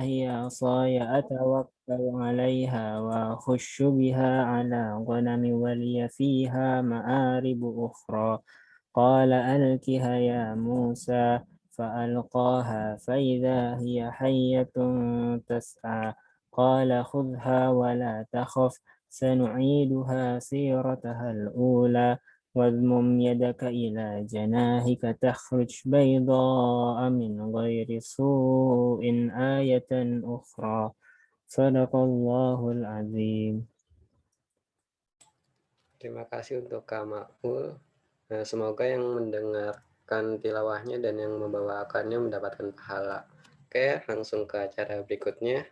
هي عصاي أتوكل عليها وأخش بها على غنم ولي فيها مآرب أخرى قال ألقها يا موسى فألقاها فإذا هي حية تسعى قال خذها ولا تخف سنعيدها سيرتها الأولى واضمم يدك إلى جناحك تخرج بيضاء من غير سوء آية أخرى صدق الله العظيم. Terima kasih untuk Kak Makmul. Semoga yang mendengarkan tilawahnya dan yang membawakannya mendapatkan pahala. Oke, langsung ke acara berikutnya.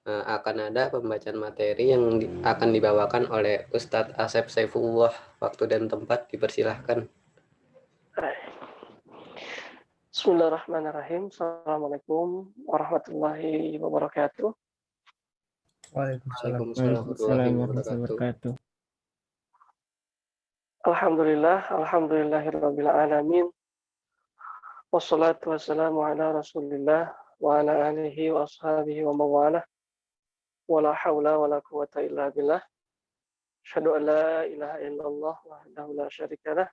Akan ada pembacaan materi yang akan dibawakan oleh Ustadz Asep Saifullah. Waktu dan tempat dipersilahkan. Bismillahirrahmanirrahim. Assalamualaikum warahmatullahi wabarakatuh. Waalaikumsalam Waalaikumsalam warahmatullahi warahmatullahi wabarakatuh. Alhamdulillahirabbil alamin. Wassalatu wassalamu ala Rasulillah wa ala alihi wa ashabihi wa mawalah. Wala haula wala quwata illa billah. Asyhadu an la ilaha illallah wahdahu la syarika lah.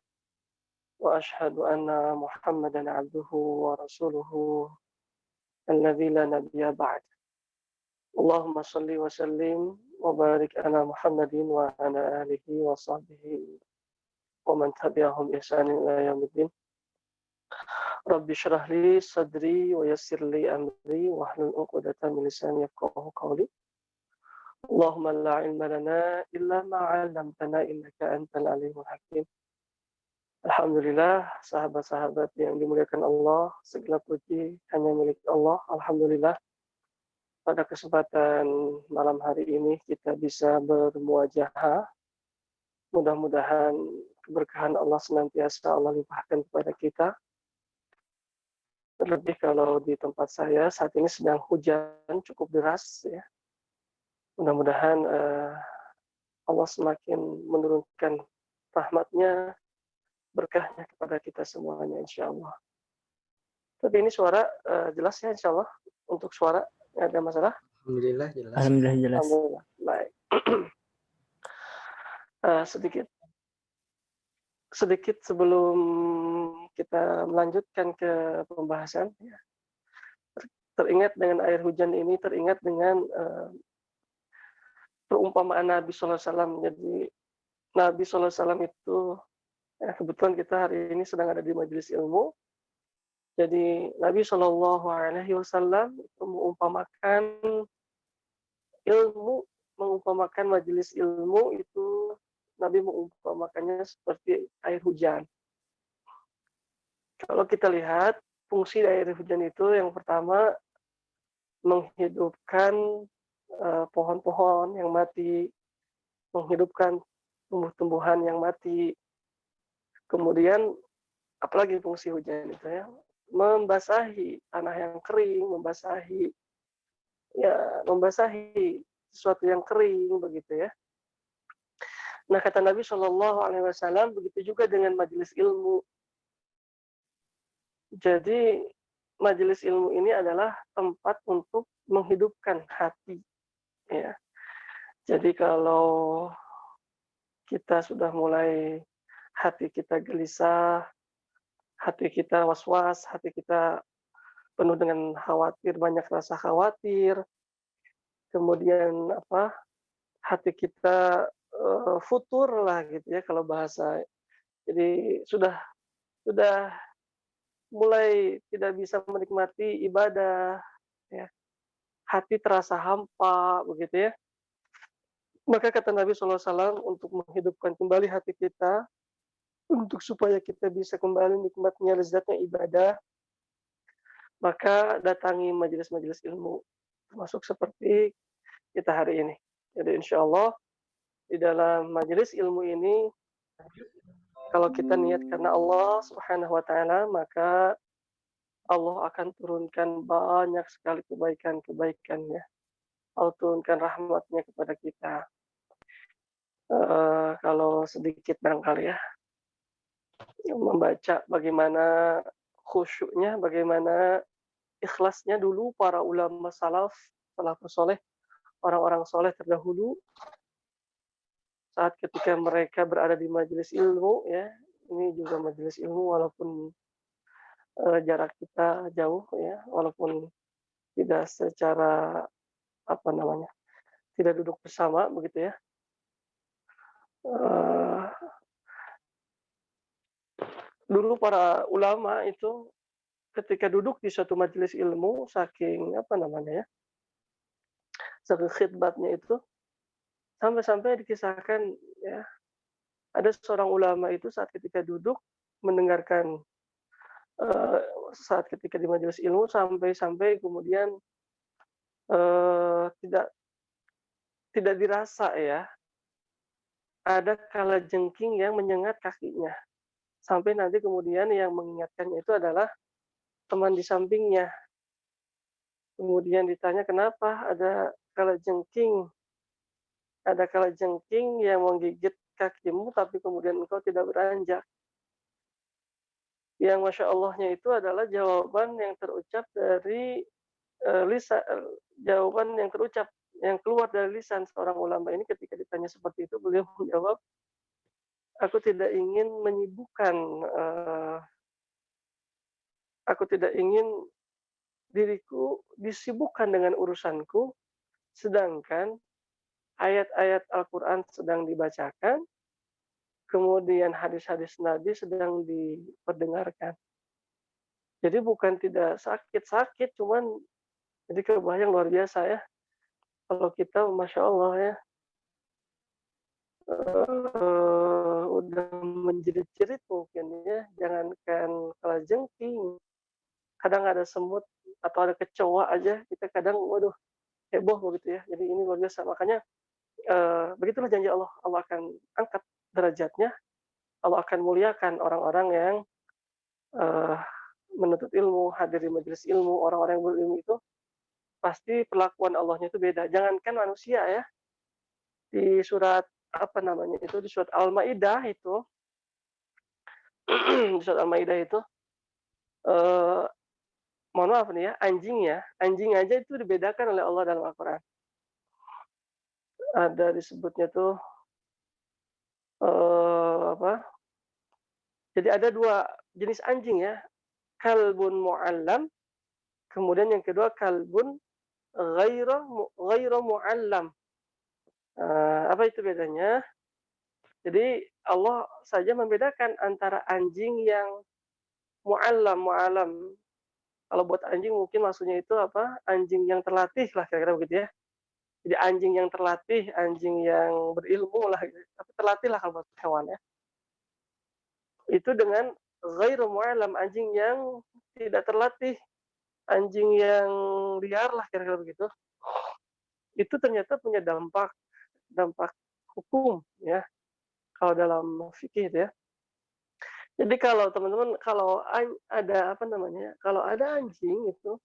Wa asyhadu anna Muhammadan abduhu wa rasuluhu alladzi la nabiyya ba'd. Allahumma salli wa sallim wa barik ala Muhammadin wa ala alihi wa sahbihi wa man tabi'ahum ihsan ila yaumiddin. Rabbi shrah li sadri wa yassir li amri wa hlul 'uqdatam min lisani yafqahu qawli. Allahumma la ilma lana illa ma 'allamtana innaka antal alimul hakim. Alhamdulillah, sahabat-sahabat yang dimuliakan Allah, segala puji hanya milik Allah. Alhamdulillah, pada kesempatan malam hari ini kita bisa bermuajahah. Mudah-mudahan keberkahan Allah senantiasa Allah limpahkan kepada kita. Terlebih kalau di tempat saya saat ini sedang hujan cukup deras ya. Mudah-mudahan Allah semakin menurunkan rahmatnya, berkahnya kepada kita semuanya insya Allah. Tapi ini suara jelas ya insya Allah. Untuk suara nggak ada masalah? Alhamdulillah jelas. Alhamdulillah jelas. Alhamdulillah. Baik. Sedikit sebelum kita melanjutkan ke pembahasan, ya, teringat dengan air hujan ini, teringat dengan perumpamaan Nabi SAW. Jadi Nabi SAW itu, ya, kebetulan kita hari ini sedang ada di majelis ilmu. Jadi Nabi SAW itu mengumpamakan majelis ilmu itu, Nabi mengumpamakannya seperti air hujan. Kalau kita lihat fungsi air hujan itu, yang pertama menghidupkan pohon-pohon yang mati, menghidupkan tumbuh-tumbuhan yang mati. Kemudian apalagi fungsi hujan itu ya, membasahi tanah yang kering, membasahi sesuatu yang kering begitu ya. Nah, kata Nabi SAW, begitu juga dengan majelis ilmu. Jadi majelis ilmu ini adalah tempat untuk menghidupkan hati. Ya. Jadi kalau kita sudah mulai hati kita gelisah, hati kita was-was, hati kita penuh dengan khawatir, banyak rasa khawatir, kemudian hati kita futur lah gitu ya kalau bahasa. Jadi sudah mulai tidak bisa menikmati ibadah, ya. Hati terasa hampa begitu ya. Maka kata Nabi SAW untuk menghidupkan kembali hati kita, untuk supaya kita bisa kembali nikmatnya lezatnya ibadah, maka datangi majelis-majelis ilmu, termasuk seperti kita hari ini. Jadi insya Allah di dalam majelis ilmu ini, kalau kita niat karena Allah Subhanahu wa Ta'ala, maka Allah akan turunkan banyak sekali kebaikan-kebaikannya. Allah turunkan rahmatnya kepada kita. Kalau sedikit barangkali ya, membaca bagaimana khusyuknya, bagaimana ikhlasnya dulu para ulama salafus saleh, orang-orang soleh terdahulu saat ketika mereka berada di majelis ilmu ya. Ini juga majelis ilmu walaupun jarak kita jauh ya, walaupun tidak secara apa namanya, tidak duduk bersama begitu ya. Eh, Dulu para ulama itu ketika duduk di suatu majelis ilmu saking apa namanya ya, saking khidmatnya itu sampai-sampai dikisahkan ya, ada seorang ulama itu saat ketika duduk mendengarkan eh, saat ketika di majelis ilmu sampai-sampai kemudian tidak tidak dirasa ya, ada kalajengking yang menyengat kakinya. Sampai nanti kemudian yang mengingatkannya itu adalah teman di sampingnya. Kemudian ditanya, "Kenapa ada kalajengking yang menggigit kakimu tapi kemudian engkau tidak beranjak?" Yang Masya Allahnya itu adalah jawaban yang terucap dari jawaban yang terucap yang keluar dari lisan seorang ulama ini ketika ditanya seperti itu, beliau menjawab, "Aku tidak ingin menyibukkan, aku tidak ingin diriku disibukkan dengan urusanku, sedangkan ayat-ayat Al-Quran sedang dibacakan, kemudian hadis-hadis Nabi sedang diperdengarkan." Jadi bukan tidak sakit-sakit, cuman jadi kebayang luar biasa ya. Kalau kita, Masya Allah ya, udah menjerit-jerit mungkin ya, jangankan kalajengking, kadang ada semut atau ada kecoa aja, kita kadang, waduh, heboh begitu ya. Jadi ini luar biasa. Makanya begitulah janji Allah. Allah akan angkat derajatnya, Allah akan muliakan orang-orang yang eh, menuntut ilmu, hadir di majelis ilmu, orang-orang yang berilmu itu pasti perlakuan Allahnya itu beda. Jangankan manusia ya, di surat apa namanya itu, di surat Al-Maidah itu, di surat Al-Maidah itu, eh, mohon maaf nih ya, anjing aja itu dibedakan oleh Allah dalam Al-Quran. Ada disebutnya tuh apa? Jadi ada dua jenis anjing ya, kalbun mu'allam, kemudian yang kedua kalbun ghaira mu'allam. Apa itu bedanya? Jadi Allah saja membedakan antara anjing yang mu'allam. Kalau buat anjing mungkin maksudnya itu apa? Anjing yang terlatih lah kira-kira begitu ya. Jadi anjing yang terlatih, anjing yang berilmu lah, gitu. Tapi terlatih lah kalau buat hewan ya. Itu dengan ghairu mu'allam, anjing yang tidak terlatih, anjing yang liar lah kira-kira begitu. Itu ternyata punya dampak dampak hukum ya kalau dalam fikih ya. Jadi kalau teman-teman kalau ada apa namanya? Kalau ada anjing itu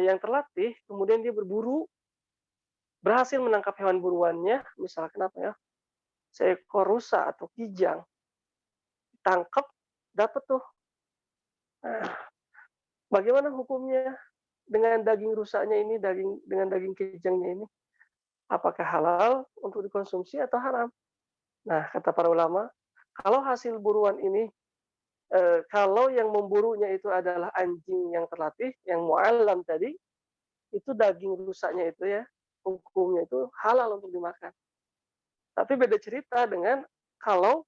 yang terlatih kemudian dia berburu, berhasil menangkap hewan buruannya, misalkan apa ya? Seekor rusa atau kijang, tangkap, dapat tuh. Nah, bagaimana hukumnya dengan daging rusaknya ini, dengan daging kijangnya ini? Apakah halal untuk dikonsumsi atau haram? Nah, kata para ulama, kalau hasil buruan ini, kalau yang memburunya itu adalah anjing yang terlatih, yang mu'allam tadi, itu daging rusaknya itu ya, hukumnya itu halal untuk dimakan. Tapi beda cerita dengan kalau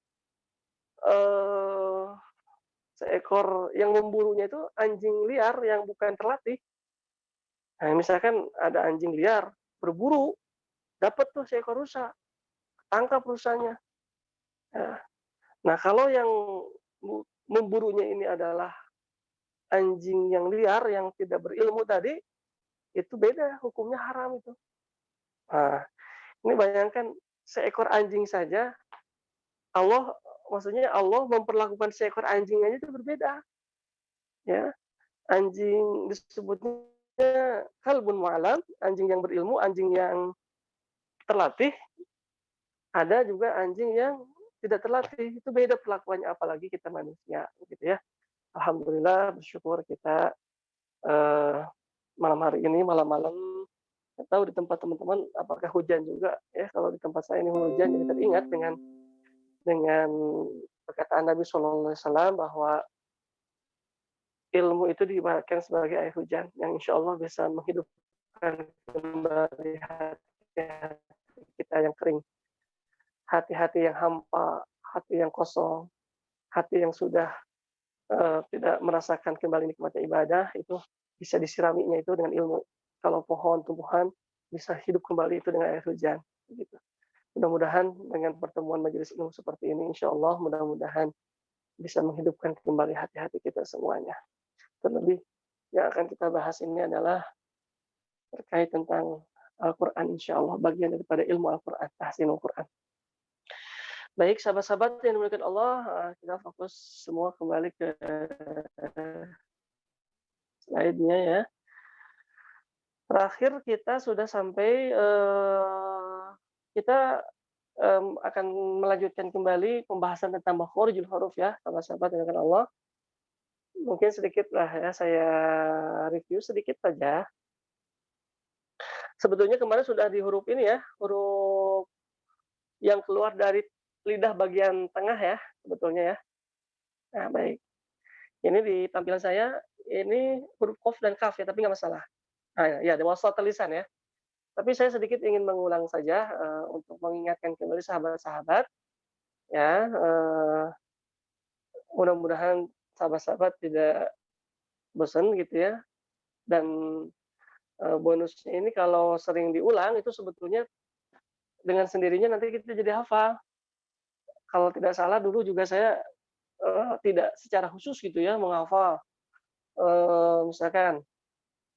eh, seekor yang memburunya itu anjing liar yang bukan terlatih. Nah, misalkan ada anjing liar berburu, dapat tuh seekor rusa, tangkap rusanya. Nah, kalau yang memburunya ini adalah anjing yang liar yang tidak berilmu tadi, itu beda, hukumnya haram itu. Nah, ini bayangkan seekor anjing saja, Allah maksudnya Allah memperlakukan seekor anjing aja itu berbeda. Ya, anjing disebutnya kalbun mu'alam, anjing yang berilmu, anjing yang terlatih, ada juga anjing yang tidak terlatih, itu beda perlakuannya apalagi kita manusia gitu ya. Alhamdulillah bersyukur kita eh, malam hari ini, malam-malam. Nggak tahu di tempat teman-teman apakah hujan juga ya. Kalau di tempat saya ini hujan, jadi teringat dengan perkataan Nabi SAW bahwa ilmu itu diibaratkan sebagai air hujan yang insya Allah bisa menghidupkan kembali hati-hati kita yang kering, hati-hati yang hampa, hati yang kosong, hati yang sudah tidak merasakan kembali nikmatnya ibadah, itu bisa disiraminya itu dengan ilmu. Kalau pohon, tumbuhan bisa hidup kembali itu dengan air hujan. Gitu. Mudah-mudahan dengan pertemuan majelis ilmu seperti ini, insya Allah mudah-mudahan bisa menghidupkan kembali hati-hati kita semuanya. Terlebih yang akan kita bahas ini adalah terkait tentang Al-Quran, insya Allah bagian daripada ilmu Al-Quran, tahsin Al-Quran. Baik, sahabat-sahabat yang dimuliakan Allah, kita fokus semua kembali ke slide-nya ya. Terakhir kita sudah sampai kita akan melanjutkan kembali pembahasan tentang makhorijul huruf ya, sahabat-sahabat yang dimuliakan Allah. Mungkin sedikit lah ya saya review sedikit saja. Sebetulnya kemarin sudah di huruf ini ya, huruf yang keluar dari lidah bagian tengah ya, sebetulnya ya. Nah, baik. Ini di tampilan saya, ini huruf qaf dan kaf ya, tapi nggak masalah. Nah, ya, wasat lisan ya. Tapi saya sedikit ingin mengulang saja untuk mengingatkan kembali sahabat-sahabat, ya. Mudah-mudahan sahabat-sahabat tidak bosan gitu ya. Dan bonusnya ini kalau sering diulang itu sebetulnya dengan sendirinya nanti kita jadi hafal. Kalau tidak salah dulu juga saya tidak secara khusus gitu ya menghafal. Misalkan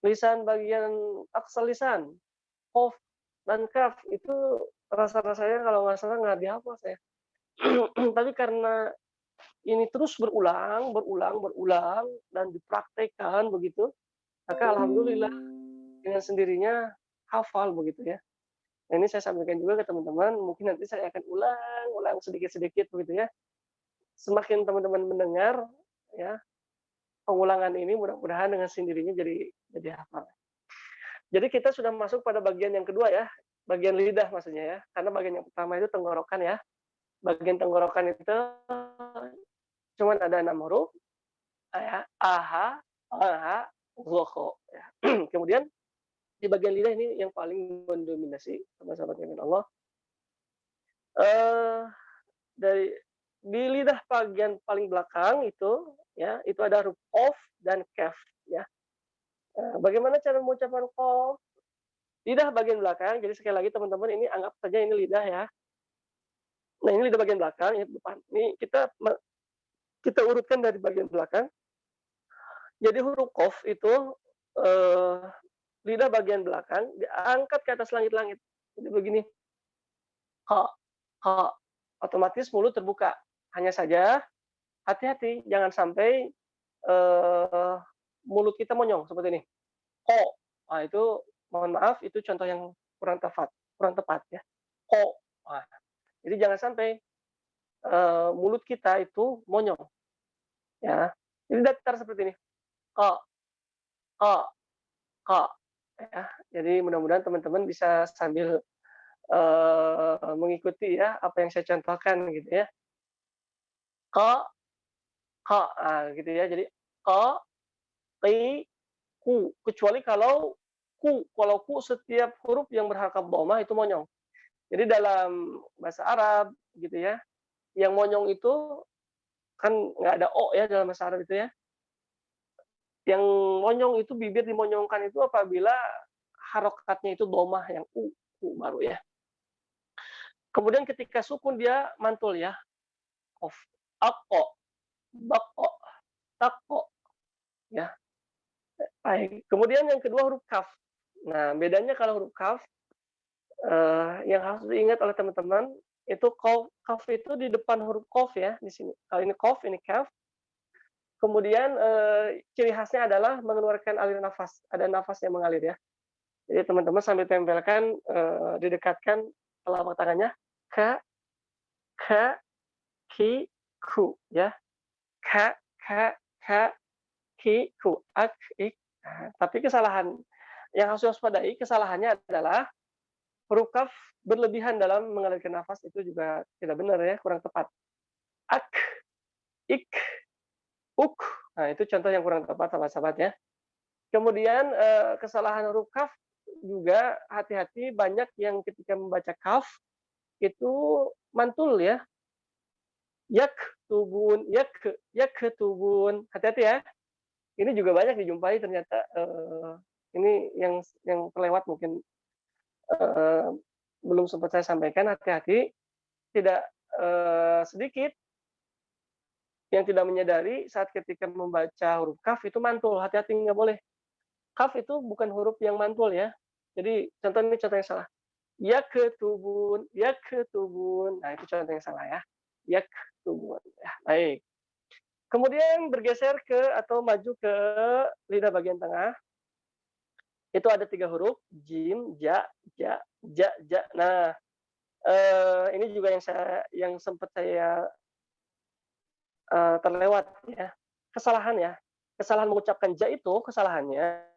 lisan bagian aksal lisan, qaf dan kaf itu rasa-rasanya kalau nggak salah nggak dihafal saya. Tapi karena ini terus berulang, dan dipraktekkan begitu, maka alhamdulillah dengan sendirinya hafal begitu ya. Nah, ini saya sampaikan juga ke teman-teman, mungkin nanti saya akan ulang sedikit-sedikit begitu ya. Semakin teman-teman mendengar ya, pengulangan ini mudah-mudahan dengan sendirinya jadi hafal. Jadi kita sudah masuk pada bagian yang kedua ya, bagian lidah maksudnya ya. Karena bagian yang pertama itu tenggorokan ya. Bagian tenggorokan itu cuman ada 6 huruf, ya, aha, aha, goko. Ya. Kemudian di bagian lidah ini yang paling mendominasi sahabat-sahabat yang Allah. Dari di lidah bagian paling belakang itu ya, itu ada huruf qaf dan kaf ya. Bagaimana cara mengucapkan qaf? Lidah bagian belakang, jadi sekali lagi teman-teman ini anggap saja ini lidah ya. Nah, ini lidah bagian belakang, ini depan. Ini kita urutkan dari bagian belakang. Jadi huruf qaf itu lidah bagian belakang diangkat ke atas langit-langit. Jadi begini. Ha, ha. Otomatis mulut terbuka. Hanya saja hati-hati jangan sampai mulut kita monyong seperti ini. Ho. Nah, itu mohon maaf itu contoh yang kurang tepat ya. Ho. Nah, jadi jangan sampai mulut kita itu monyong. Ya. Jadi datar seperti ini. Ka, ka, ka. Ya. Jadi mudah-mudahan teman-teman bisa sambil mengikuti ya apa yang saya contohkan gitu ya. Ka, ka, nah, gitu ya. Jadi ka, qi, ku. Kecuali kalau ku setiap huruf yang berharokat dhammah itu monyong. Jadi dalam bahasa Arab gitu ya, yang monyong itu kan nggak ada o ya dalam bahasa Arab itu ya. Yang monyong itu bibir dimonyongkan itu apabila harokatnya itu dhammah yang u baru ya. Kemudian ketika sukun dia mantul ya. Qaf, aqo, baqo, taqo ya. Baik. Kemudian yang kedua huruf kaf. Nah, bedanya kalau huruf kaf yang harus diingat oleh teman-teman itu kaf itu di depan huruf qaf ya di sini. Kalau ini qaf, ini kaf. Kemudian ciri khasnya adalah mengeluarkan aliran nafas. Ada nafas yang mengalir ya. Jadi teman-teman sambil tempelkan, didekatkan telapak tangannya ka, ki, ku ya. Ka, ki, ku. Ak, ik, Nah, tapi kesalahan yang harus diwaspadai, kesalahannya adalah huruf kaf berlebihan dalam mengalirkan nafas itu juga tidak benar ya, kurang tepat. Ak, ik, uk. Nah, itu contoh yang kurang tepat sahabat-sahabat ya. Kemudian kesalahan huruf kaf juga hati-hati, banyak yang ketika membaca kaf itu mantul ya. Yak tubun, yak tubun. Hati-hati ya. Ini juga banyak dijumpai ternyata ini yang terlewat mungkin eh, belum sempat saya sampaikan, hati-hati, tidak sedikit yang tidak menyadari saat ketika membaca huruf kaf itu mantul, hati-hati nggak boleh. Kaf itu bukan huruf yang mantul ya. Jadi contoh yang salah. Ya ketubun, ya ketubun. Nah itu contoh yang salah ya. Ya ketubun. Ya, baik. Kemudian bergeser ke atau maju ke lidah bagian tengah. Itu ada 3 huruf, jim, ja, ja, ja, ja. Nah, ini juga yang sempat saya terlewat ya. Kesalahan ya. Kesalahan mengucapkan ja itu kesalahannya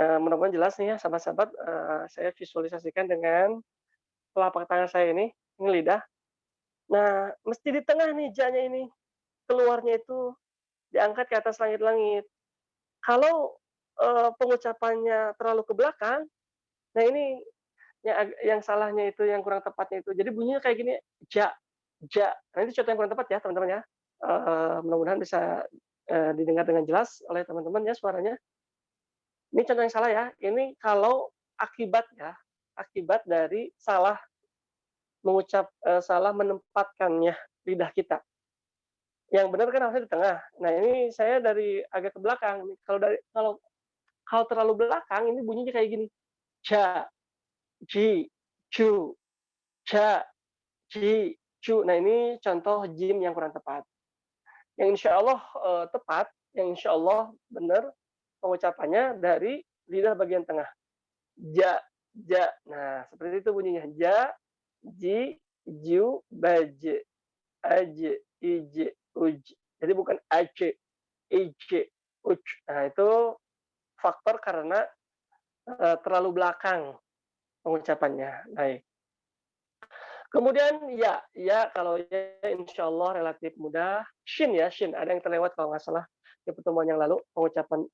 mudah-mudahan jelas nih ya sahabat-sahabat, saya visualisasikan dengan telapak tangan saya ini lidah. Nah, mesti di tengah nih ja-nya ini, keluarnya itu diangkat ke atas langit-langit. Kalau, pengucapannya terlalu ke belakang, nah ini yang salahnya itu, yang kurang tepatnya itu. Jadi bunyinya kayak gini, ja, ja. Nah, itu contoh yang kurang tepat ya teman-teman ya. Mudah-mudahan bisa, didengar dengan jelas oleh teman-teman ya suaranya. Ini contoh yang salah ya, ini kalau akibat ya, akibat dari salah salah menempatkannya lidah kita. Yang benar kan harusnya di tengah. Nah, ini saya dari agak ke belakang. Kalau terlalu belakang ini bunyinya kayak gini. Ja, ji, ju, ja, ji, ju. Nah, ini contoh jim yang kurang tepat. Yang insya Allah tepat, yang insya Allah benar pengucapannya dari lidah bagian tengah. Ja, ja. Nah, seperti itu bunyinya. Ja, ji, ju, baje, aje, ije, uj. Jadi bukan aje, ije, uj. Nah, itu faktor karena terlalu belakang pengucapannya. Baik. Kemudian ya kalau ya insya Allah relatif mudah. Shin ya, shin. Ada yang terlewat kalau nggak salah di pertemuan yang lalu,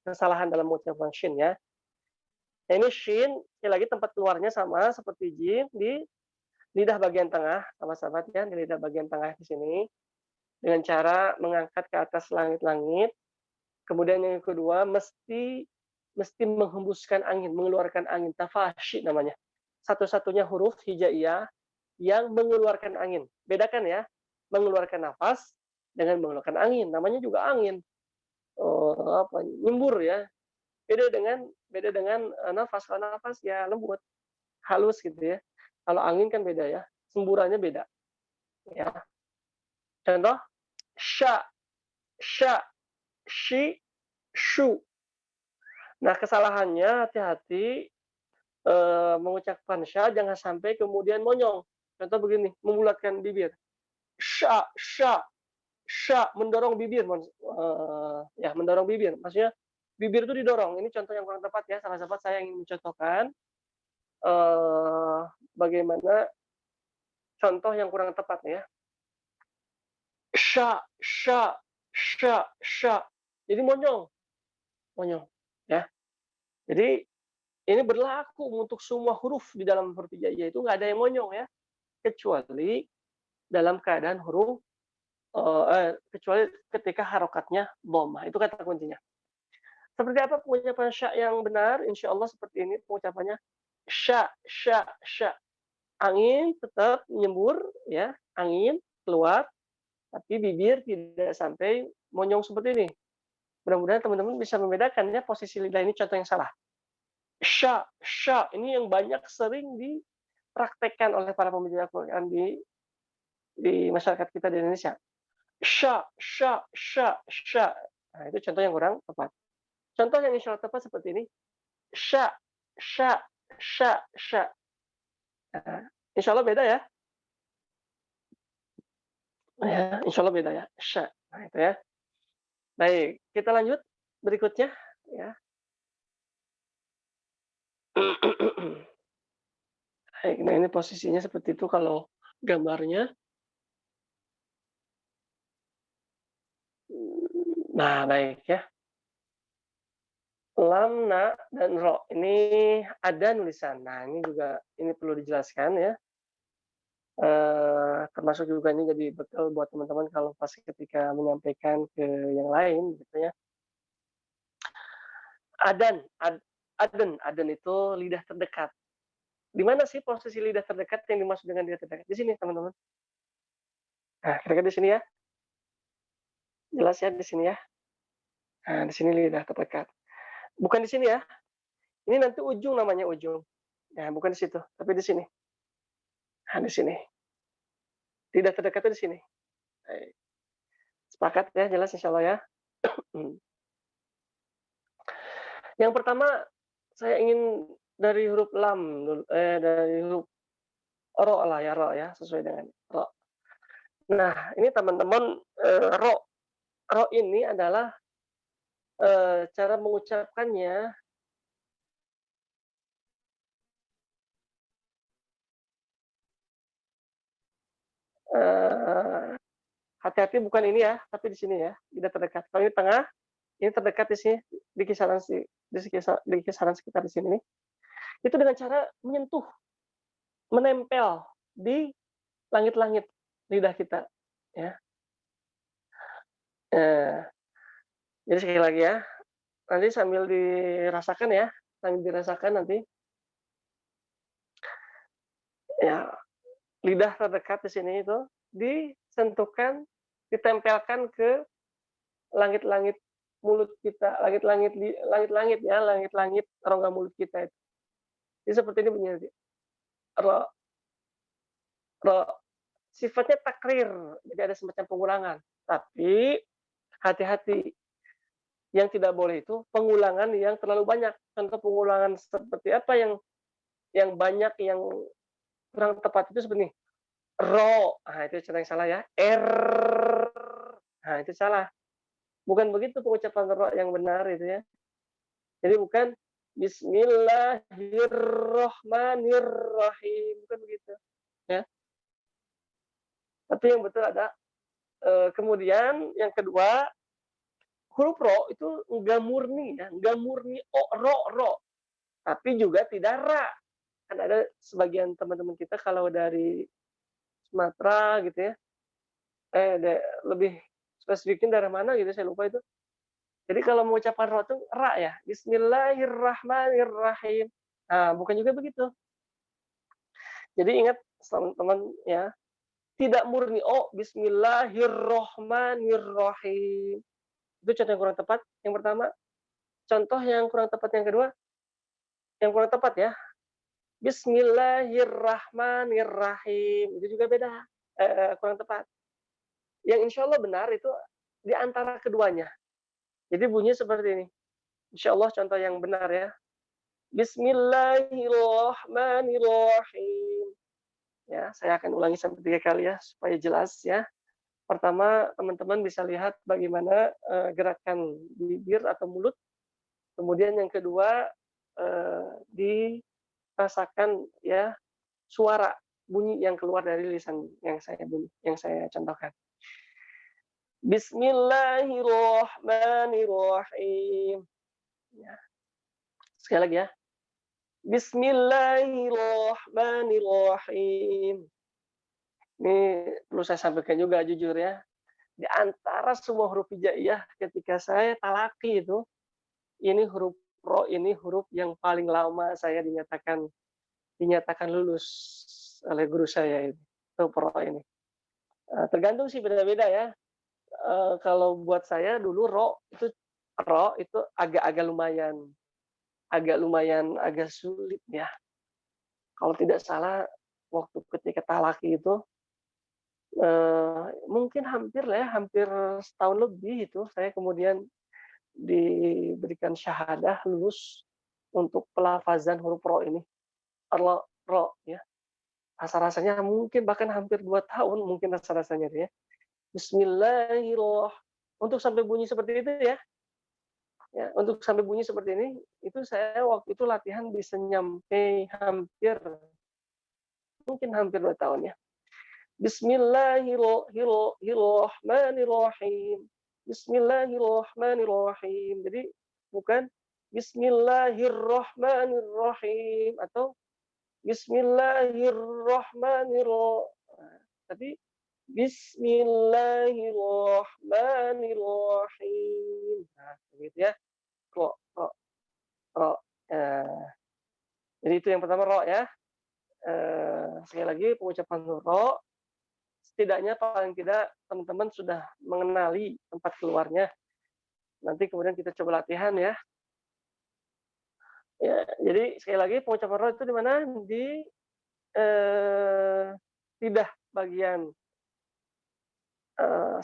kesalahan dalam mengucapkan shin ya. Nah, ini shin, sekali lagi tempat keluarnya sama seperti jim di lidah bagian tengah, sahabat-sahabat ya, di lidah bagian tengah di sini. Dengan cara mengangkat ke atas langit-langit. Kemudian yang kedua, mesti menghembuskan angin, mengeluarkan angin. Tafashi namanya. Satu-satunya huruf hijaiyah yang mengeluarkan angin. Bedakan ya, mengeluarkan nafas dengan mengeluarkan angin. Namanya juga angin. Nyembur ya. Beda dengan nafas. Kalau nafas ya lembut, halus gitu ya. Kalau angin kan beda ya. Semburannya beda. Ya. Contoh, sya, sya, shi, shu. Nah, kesalahannya hati-hati mengucapkan sya jangan sampai kemudian monyong. Contoh begini, membulatkan bibir. Sya, sya, sya, mendorong bibir. Ya, mendorong bibir. Maksudnya bibir itu didorong. Ini contoh yang kurang tepat ya, sahabat-sahabat. Saya ingin mencontohkan bagaimana contoh yang kurang tepat ya. Sya, sya, sya, sya. Jadi monyong. Ya. Jadi ini berlaku untuk semua huruf di dalam huruf hijaiyah itu nggak ada yang monyong ya, kecuali dalam keadaan kecuali ketika harokatnya dhammah. Itu kata kuncinya. Seperti apa pengucapan sya yang benar? Insya Allah seperti ini pengucapannya. Sya, sya, sya. Angin tetap menyembur ya, angin keluar, tapi bibir tidak sampai monyong seperti ini. Mudah-mudahan teman-teman bisa membedakan ya posisi lidah ini contoh yang salah. Sya, sya, ini yang banyak sering dipraktekkan oleh para pembaca Al-Quran di masyarakat kita di Indonesia. Sya, sya, sya, sya. Nah, itu contoh yang kurang tepat. Contoh yang insya Allah tepat seperti ini. Sya, sya, sya, sya. Nah, insya Allah beda ya. Insya Allah beda ya. Sya. Nah, itu ya. Baik, kita lanjut berikutnya ya. Baik, nah ini posisinya seperti itu kalau gambarnya. Nah, baik ya. Lam, na, dan ro. Ini ada nulisan. Nah, ini juga ini perlu dijelaskan ya. Termasuk juga ini jadi bekal buat teman-teman kalau pas ketika menyampaikan ke yang lain gitu ya. Adan, aden itu lidah terdekat. Di mana sih posisi lidah terdekat yang dimaksud dengan lidah terdekat? Di sini, teman-teman. Nah, kira-kira di sini ya. Jelas ya di sini ya. Nah, di sini lidah terdekat. Bukan di sini ya. Ini nanti ujung namanya ujung. Nah, bukan di situ, tapi di sini. Nah, di sini. Lidah terdekatnya di sini. Baik. Sepakat ya, jelas insya Allah ya. Yang pertama, saya ingin dari huruf lam, dari huruf ro lah ya, ro ya, sesuai dengan ro. Nah, ini teman-teman, ro ini adalah cara mengucapkannya hati-hati bukan ini ya, tapi di sini ya, tidak terdekat. Kalau ini tengah, ini terdekat di sini, di kisaran sekitar di sini nih. Itu dengan cara menyentuh, menempel di langit-langit lidah kita, ya. Jadi sekali lagi ya, nanti sambil dirasakan ya, sambil dirasakan nanti. Ya, lidah terdekat di sini itu disentuhkan, ditempelkan ke langit-langit mulut kita, langit-langit ya, langit-langit rongga mulut kita itu. Jadi seperti ini bunyinya. Ro, ro. Sifatnya takrir, jadi ada semacam pengulangan. Tapi hati-hati, yang tidak boleh itu pengulangan yang terlalu banyak. Contoh pengulangan seperti apa yang banyak, yang kurang tepat itu seperti ini. Ro, nah itu cara yang salah ya. Nah itu salah. Bukan begitu pengucapan ro yang benar itu ya. Jadi bukan Bismillahirrahmanirrahim, bukan begitu. Ya. Tapi yang betul ada. Kemudian yang kedua, huruf ro itu enggak murni ya, enggak murni ro, tapi juga tidak ra. Kan ada sebagian teman-teman kita kalau dari Sumatera gitu ya, lebih spesifikin dari mana gitu saya lupa itu. Jadi kalau mengucapkan ro itu ra ya, Bismillahirrahmanirrahim. Nah, bukan juga begitu. Jadi ingat teman-teman ya, tidak murni Bismillahirrahmanirrahim. Itu contoh yang kurang tepat yang pertama. Contoh yang kurang tepat yang kedua, yang kurang tepat ya, Bismillahirrahmanirrahim. Itu juga beda, kurang tepat. Yang insya Allah benar itu di antara keduanya. Jadi bunyinya seperti ini. Insya Allah contoh yang benar ya. Bismillahirrahmanirrahim. Ya, saya akan ulangi sampai 3 kali ya, supaya jelas ya. Pertama, teman-teman bisa lihat bagaimana gerakan bibir atau mulut. Kemudian yang kedua, dirasakan ya suara bunyi yang keluar dari lisan yang saya contohkan. Bismillahirrahmanirrahim. Ya. Sekali lagi ya. Bismillahirrahmanirrahim. Ini perlu saya sampaikan juga jujur ya. Di antara semua huruf hijaiyah ketika saya talaki itu, ini huruf ro ini huruf yang paling lama saya dinyatakan lulus oleh guru saya ini. Huruf ro ini. Tergantung sih beda-beda ya. Kalau buat saya dulu ro itu agak sulit ya. Kalau tidak salah waktu ketika talaki itu mungkin hampir setahun lebih itu saya kemudian diberikan syahadah lulus untuk pelafazan huruf ro ini. Ro ya. Rasa-rasanya mungkin bahkan hampir 2 tahun mungkin rasa-rasanya ya. Bismillahirrahmanirrahim. Untuk sampai bunyi seperti itu ya. Ya, untuk sampai bunyi seperti ini, itu saya waktu itu latihan bisa nyampe mungkin hampir 2 tahun ya. Bismillahirrahmanirrahim. Bismillahirrahmanirrahim. Jadi bukan Bismillahirrahmanirrahim atau Bismillahirrahmanirrahim. Tapi Bismillahirrahmanirrahim. Nah, begitu ya. Ro, ro, ro. Jadi itu yang pertama ro ya. Sekali lagi pengucapan ro, setidaknya paling tidak teman-teman sudah mengenali tempat keluarnya. Nanti kemudian kita coba latihan ya. Ya, jadi sekali lagi pengucapan ro itu di mana? Di lidah bagian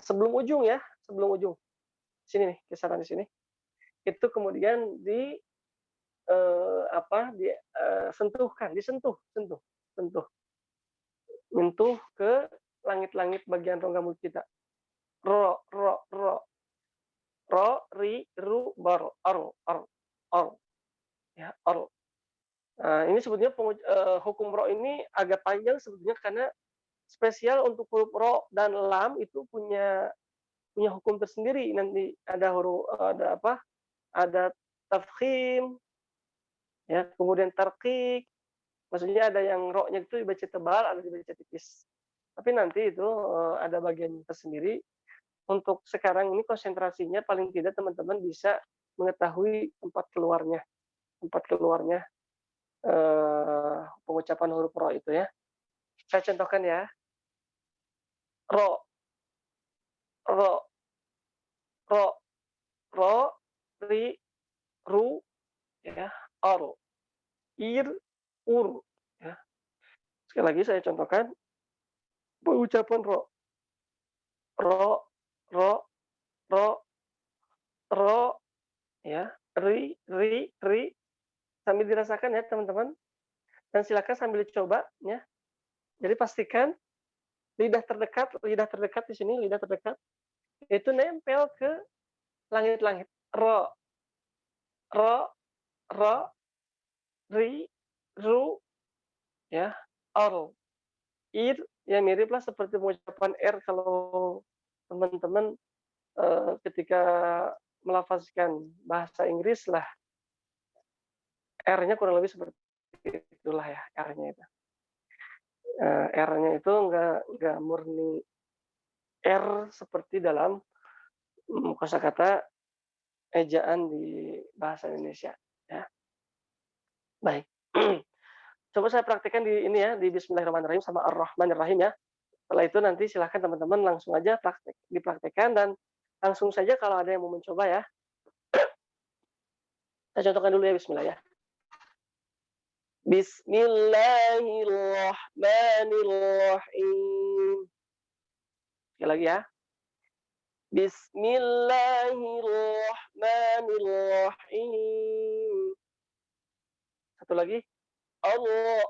sebelum ujung ya, sebelum ujung. Sini nih, kisaran di sini. Itu kemudian sentuhkan, sentuh. Menyentuh ke langit-langit bagian rongga mulut kita. Ro, ro, ro. Ro, ri, ru, bar, or. Ya, or. Nah, ini sebetulnya hukum ro ini agak panjang sebetulnya karena spesial untuk huruf ro dan lam itu punya hukum tersendiri. Nanti ada tafkhim, ya, kemudian tarqiq. Maksudnya ada yang ro-nya itu dibaca tebal, ada dibaca tipis. Tapi nanti itu ada bagian tersendiri. Untuk sekarang ini konsentrasinya paling tidak teman-teman bisa mengetahui tempat keluarnya pengucapan huruf ro itu ya. Saya contohkan ya. Ro, ro, ro, ro, ri, ru, ya, or, ir, ur. Ya. Sekali lagi saya contohkan pengucapan ro, ro, ro, ro, ro, ya, ri, sambil dirasakan ya teman-teman. Dan silakan sambil coba ya. Jadi pastikan lidah terdekat di sini, lidah terdekat itu nempel ke langit-langit. Ro, ro, ro, ri, ru, ya, or, ir, ya miriplah seperti pengucapan R kalau teman-teman ketika melafazkan bahasa Inggris lah. R-nya kurang lebih seperti itulah ya, R-nya itu. R-nya itu nggak murni R seperti dalam kosakata ejaan di bahasa Indonesia. Ya. Baik. Coba saya praktekkan di ini ya, di Bismillahirrahmanirrahim sama Ar-Rahmanirrahim ya. Setelah itu nanti silahkan teman-teman langsung aja dipraktekkan dan langsung saja kalau ada yang mau mencoba ya. Saya contohkan dulu ya, Bismillah ya. Bismillahirrahmanirrahim. Sekali lagi ya. Bismillahirrahmanirrahim. Satu lagi. Allah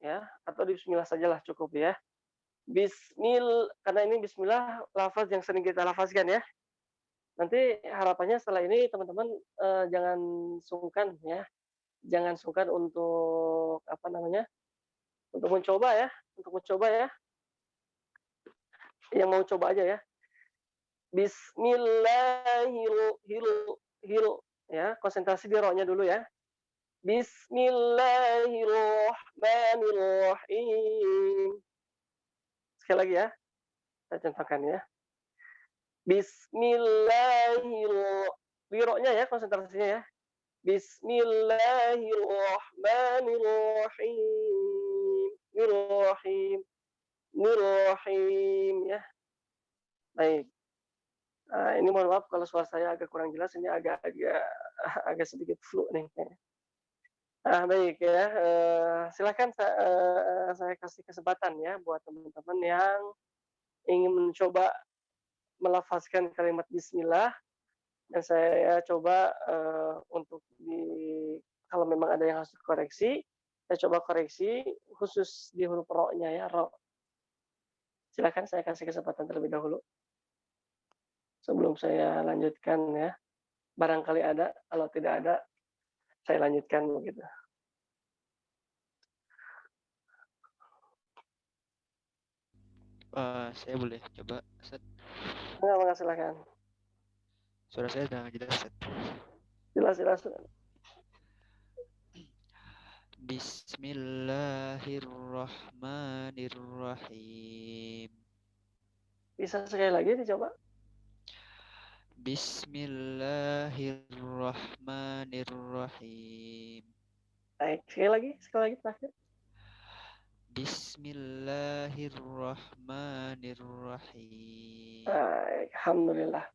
ya, atau di bismillah sajalah cukup ya. Karena ini bismillah lafaz yang sering kita lafazkan ya. Nanti harapannya setelah ini teman-teman jangan sungkan ya. Jangan sungkan untuk untuk mencoba ya, Yang mau coba aja ya. Bismillahirrahmanirrahim. Ya, konsentrasi di ro-nya dulu ya. Bismillahirrahmanirrahim. Sekali lagi ya. Saya contohkan ya. Di ro-nya ya konsentrasinya ya. Bismillahirrahmanirrahim. Nirrahim ya. Baik. Ini mohon maaf kalau suara saya agak kurang jelas, ini agak sedikit flu nih. Baik ya, silakan saya kasih kesempatan ya buat teman-teman yang ingin mencoba melafazkan kalimat Bismillah, dan saya coba untuk kalau memang ada yang harus dikoreksi, saya coba koreksi khusus di huruf ro-nya ya, ro. Silakan saya kasih kesempatan terlebih dahulu. sebelum saya lanjutkan ya. Barangkali ada, kalau tidak ada saya lanjutkan begitu. Saya boleh coba, Ustaz. Enggak, silakan. Suara saya udah jelas, Ustaz. Jelas. Bismillahirrahmanirrahim. Bisa sekali lagi dicoba? Bismillahirrahmanirrahim. Baik, sekali lagi terakhir. Bismillahirrahmanirrahim. Baik, alhamdulillah.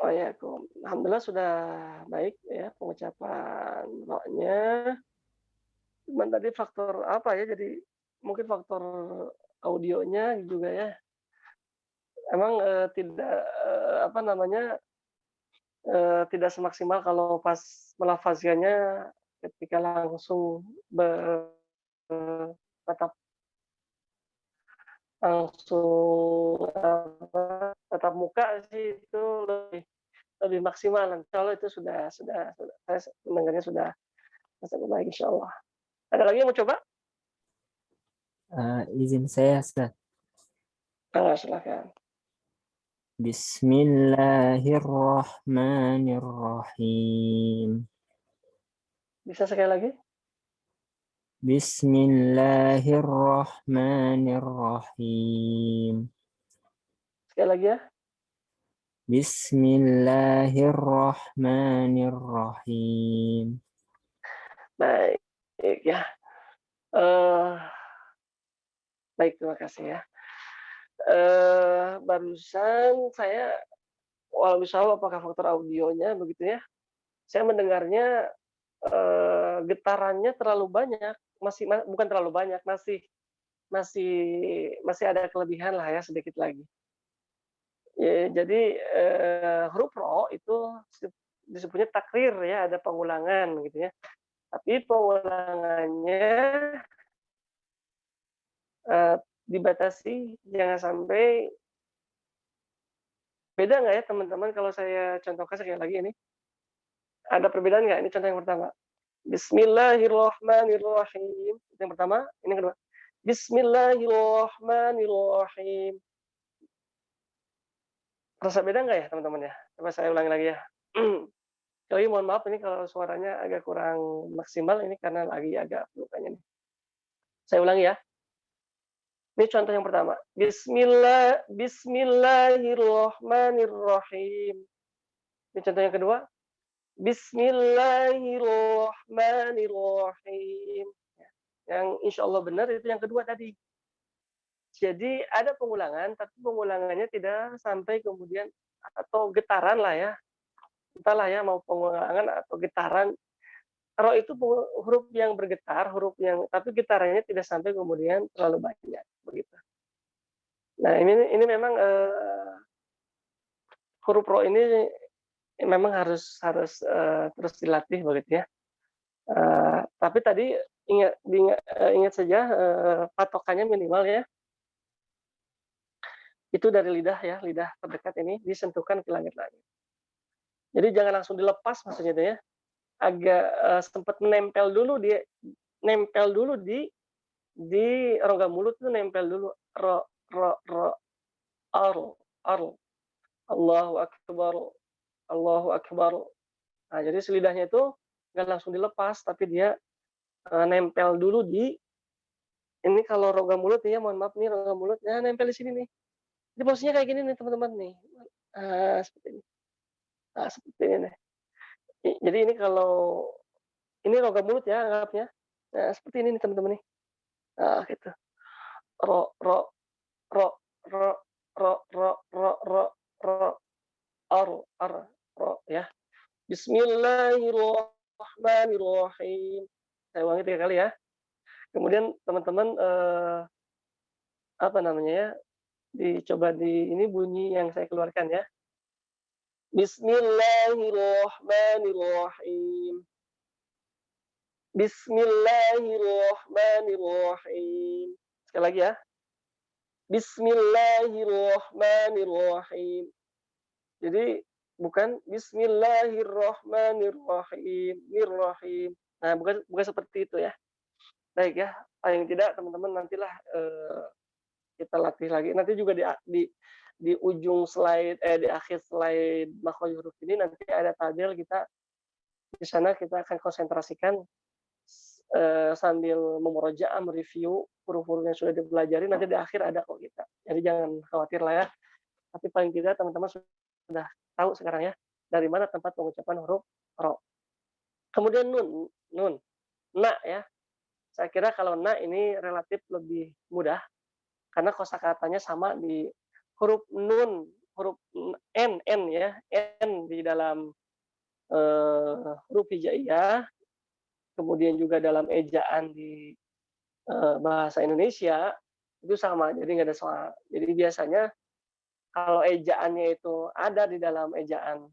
Oh ya, alhamdulillah sudah baik ya pengucapan rohnya. Cuman tadi faktor apa ya? Jadi mungkin faktor audionya juga ya. Emang tidak apa namanya tidak semaksimal kalau pas melafazkannya ketika langsung tatap tatap muka sih itu lebih maksimal. Kalau itu sudah saya mendengarnya sudah baik insyaallah. Ada lagi yang mau coba? Izin saya, Ustaz. Silakan. Bismillahirrahmanirrahim. Bisa sekali lagi? Bismillahirrahmanirrahim. Sekali lagi ya. Bismillahirrahmanirrahim. Baik ya. Baik, terima kasih ya. Barusan saya walau apakah faktor audionya begitu ya. Saya mendengarnya getarannya terlalu banyak, bukan terlalu banyak, masih ada kelebihan lah ya sedikit lagi. Ya, jadi huruf ro itu disebutnya takrir ya, ada pengulangan gitu ya. Tapi pengulangannya dibatasi, jangan sampai beda nggak ya teman-teman kalau saya contohkan sekali lagi ini? Ada perbedaan nggak? Ini contoh yang pertama. Bismillahirrahmanirrahim. Itu yang pertama. Ini yang kedua. Bismillahirrahmanirrahim. Terasa beda nggak ya teman-teman ya? Coba saya ulangi lagi ya. Sekali mohon maaf ini kalau suaranya agak kurang maksimal ini karena lagi agak lukanya nih. Saya ulangi ya. Ini contoh yang pertama. Bismillahirrahmanirrahim. Ini contoh yang kedua. Bismillahirrahmanirrahim. Yang insya Allah benar itu yang kedua tadi. Jadi ada pengulangan, tapi pengulangannya tidak sampai kemudian atau getaran lah ya. Entahlah ya mau pengulangan atau getaran. Ro itu huruf yang bergetar, tapi getarannya tidak sampai kemudian terlalu banyak begitu. Nah ini memang huruf ro ini memang harus terus dilatih begitu ya. Tapi tadi ingat saja patokannya minimal ya. Itu dari lidah ya, lidah terdekat ini disentuhkan ke langit-langit. Jadi jangan langsung dilepas maksudnya itu ya. Agak sempat nempel dulu di rongga mulut itu nempel dulu ro Allahu akbar. Nah, jadi selidahnya itu nggak langsung dilepas tapi dia nempel dulu di ini kalau rongga mulut ya, mohon maaf nih rongga mulut ya nempel di sini nih. Ini posisinya kayak gini nih teman-teman nih. Seperti ini. Nah, seperti ini nih. Jadi ini kalau ini rongga mulut ya anggapnya. Nah, seperti ini nih teman-teman nih. Nah, gitu. Ro ya. Bismillahirrahmanirrahim. Saya ulangi 3 kali ya. Kemudian teman-teman apa namanya ya? Dicoba ini bunyi yang saya keluarkan ya. Bismillahirrahmanirrahim. Bismillahirrahmanirrahim. Sekali lagi ya. Bismillahirrahmanirrahim. Jadi bukan Bismillahirrahmanirrahim, Rahim. Nah, bukan bukan seperti itu ya. Baik ya, paling tidak teman-teman nantilah kita latih lagi. Nanti juga di ujung slide di akhir slide makhraj huruf ini nanti ada tabel kita di sana kita akan konsentrasikan sambil memurojaah, mereview huruf-huruf yang sudah dipelajari nanti di akhir ada kok kita. Jadi jangan khawatir lah ya. Tapi paling tidak teman-teman sudah tahu sekarang ya dari mana tempat pengucapan huruf ro. Kemudian nun, na ya. Saya kira kalau na ini relatif lebih mudah karena kosakatanya sama di huruf nun, huruf n ya, n di dalam huruf hijaiyah, kemudian juga dalam ejaan di bahasa Indonesia itu sama, jadi nggak ada soal. Jadi biasanya kalau ejaannya itu ada di dalam ejaan